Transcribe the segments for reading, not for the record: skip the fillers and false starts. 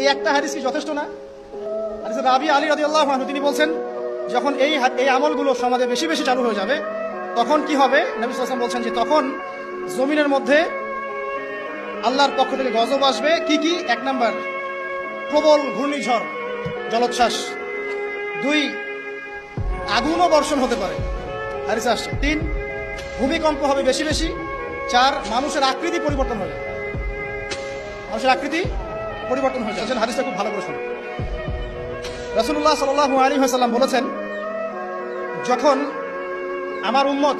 এই একটা হাদিস কি যথেষ্ট না? হাদিসে রাবি আলী রাদিয়াল্লাহু আনহু তিনি বলছেন, যখন এই আমলগুলো সমাজে বেশি বেশি চালু হয়ে যাবে তখন কি হবে? নবী সাল্লাল্লাহু আলাইহি ওয়াসাল্লাম বলছেন যে তখন জমিনের মধ্যে আল্লাহর পক্ষ থেকে গজব আসবে। কি কি? 1 নাম্বার, প্রবল ঘূর্ণিঝড়, জলোচ্ছ্বাস। 2, আগুনও বর্ষণ হতে পারে, হাদিসে আসছে। 3, ভূমিকম্প হবে বেশি বেশি। 4, মানুষের আকৃতি পরিবর্তন হবে, মানুষের আকৃতি পরিবর্তন হয়ে যাচ্ছে। হাদিসটা খুব ভালো করে শুনুন। রাসূলুল্লাহ সাল্লাল্লাহু আলাইহি ওয়াসাল্লাম বলেছেন, যখন আমার উম্মত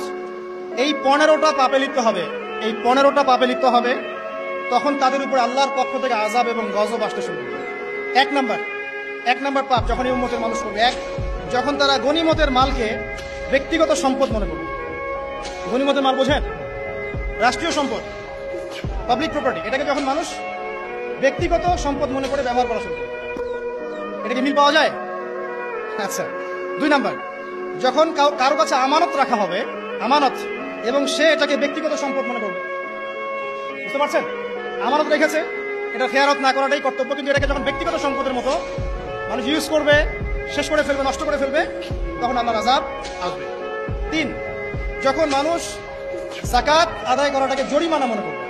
এই 15টা পাপে লিপ্ত হবে, এই 15টা পাপে লিপ্ত হবে, তখন তাদের উপর আল্লাহর পক্ষ থেকে আযাব এবং গজব আসতে শুরু করবে। 1 নাম্বার পাপ যখন এই উম্মতের মানুষ করবে, 1, যখন তারা গনিমতের মালকে ব্যক্তিগত সম্পদ মনে করবে। গনিমতের মাল বোঝেন? রাষ্ট্রীয় সম্পদ, পাবলিক প্রপার্টি। এটাকে যখন মানুষ ব্যক্তিগত সম্পদ মনে করে ব্যবহার করা শুরু করে, এটা কি মিল পাওয়া যায়? আচ্ছা। 2 নাম্বার, যখন কারো কাছে আমানত রাখা হবে, আমানত, এবং সে এটাকে ব্যক্তিগত সম্পদ মনে করবে। বুঝতে পারছেন? আমানত রেখেছে, এটা খেয়ানত না করাটাই কর্তব্য, কিন্তু এটাকে যখন ব্যক্তিগত সম্পদের মতো মানুষ ইউজ করবে, শেষ করে ফেলবে, নষ্ট করে ফেলবে, তখন আল্লাহর আযাব আসবে। 3, যখন মানুষ যাকাত আদায় করাটাকে জরিমানা মনে করবে,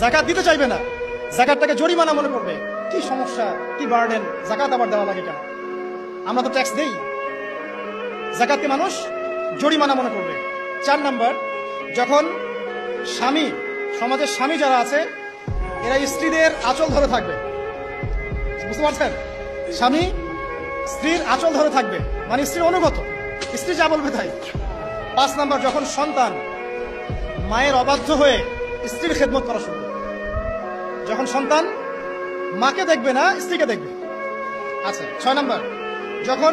যাকাত দিতে চাইবে না, যাকাতটাকে জরিমানা মনে করবে। কি সমস্যা, কি বার্ডেন, যাকাত আবার দেওয়া লাগে কেন? আমরা তো ট্যাক্স দেই। যাকাতকে মানুষ জরিমানা মনে করবে। 4 নাম্বার, যখন স্বামী, সমাজের স্বামী যারা আছে, এরা স্ত্রীদের আঁচল ধরে থাকবে। বুঝতে পারছেন? স্বামী স্ত্রীর আঁচল ধরে থাকবে, মানে স্ত্রীর অনুগত, স্ত্রী যা বলবে তাই। 5 নাম্বার, যখন সন্তান মায়ের অবাধ্য হয়ে স্ত্রীর খেদমত করা শুরু করবে, যখন সন্তান মাকে দেখবে না, স্ত্রীকে দেখবে। আচ্ছা। 6 নাম্বার, যখন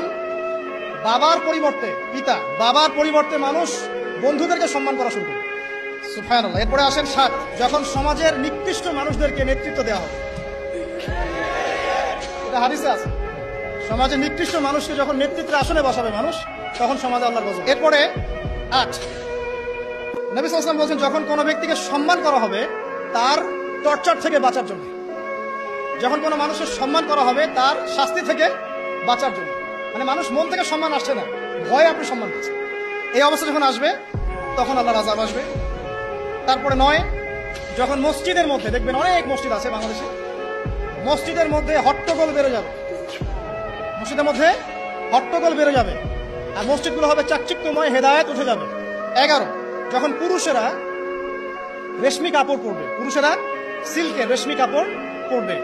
বাবার পরিবর্তে, পিতা, বাবার পরিবর্তে মানুষ বন্ধুদেরকে সম্মান করা শুরু করবে। সুবহানাল্লাহ। এরপরে আসেন 7, যখন সমাজের নিকৃষ্ট মানুষদেরকে নেতৃত্ব দেওয়া হবে। এটা হাদিসে আছে, সমাজের নিকৃষ্ট মানুষকে যখন নেতৃত্বের আসনে বসাবে মানুষ, তখন সমাজে আল্লাহর গজব। এরপরে 8, নবী সাল্লাল্লাহু আলাইহি ওয়াসাল্লাম বলেছেন, যখন কোনো ব্যক্তিকে সম্মান করা হবে তার টর্চার থেকে বাঁচার জন্য, যখন কোনো মানুষের সম্মান করা হবে তার শাস্তি থেকে বাঁচার জন্য, মানে মানুষ মন থেকে সম্মান আসছে না, ভয়ে আপনি সম্মান পাচ্ছেন, এই অবস্থা যখন আসবে তখন আল্লাহর আযাব আসবে। তারপরে 9, যখন মসজিদের মধ্যে, দেখবেন অনেক মসজিদ আছে বাংলাদেশে, মসজিদের মধ্যে হট্টগোল বেড়ে যাবে, মসজিদের মধ্যে হট্টগোল বেড়ে যাবে, আর মসজিদগুলো হবে চাকচিক্যময়, হেদায়েত উঠে যাবে। 11, যখন পুরুষেরা রেশমি কাপড় পরবে, পুরুষেরা সিল্কের রেশমি কাপড় পরবে,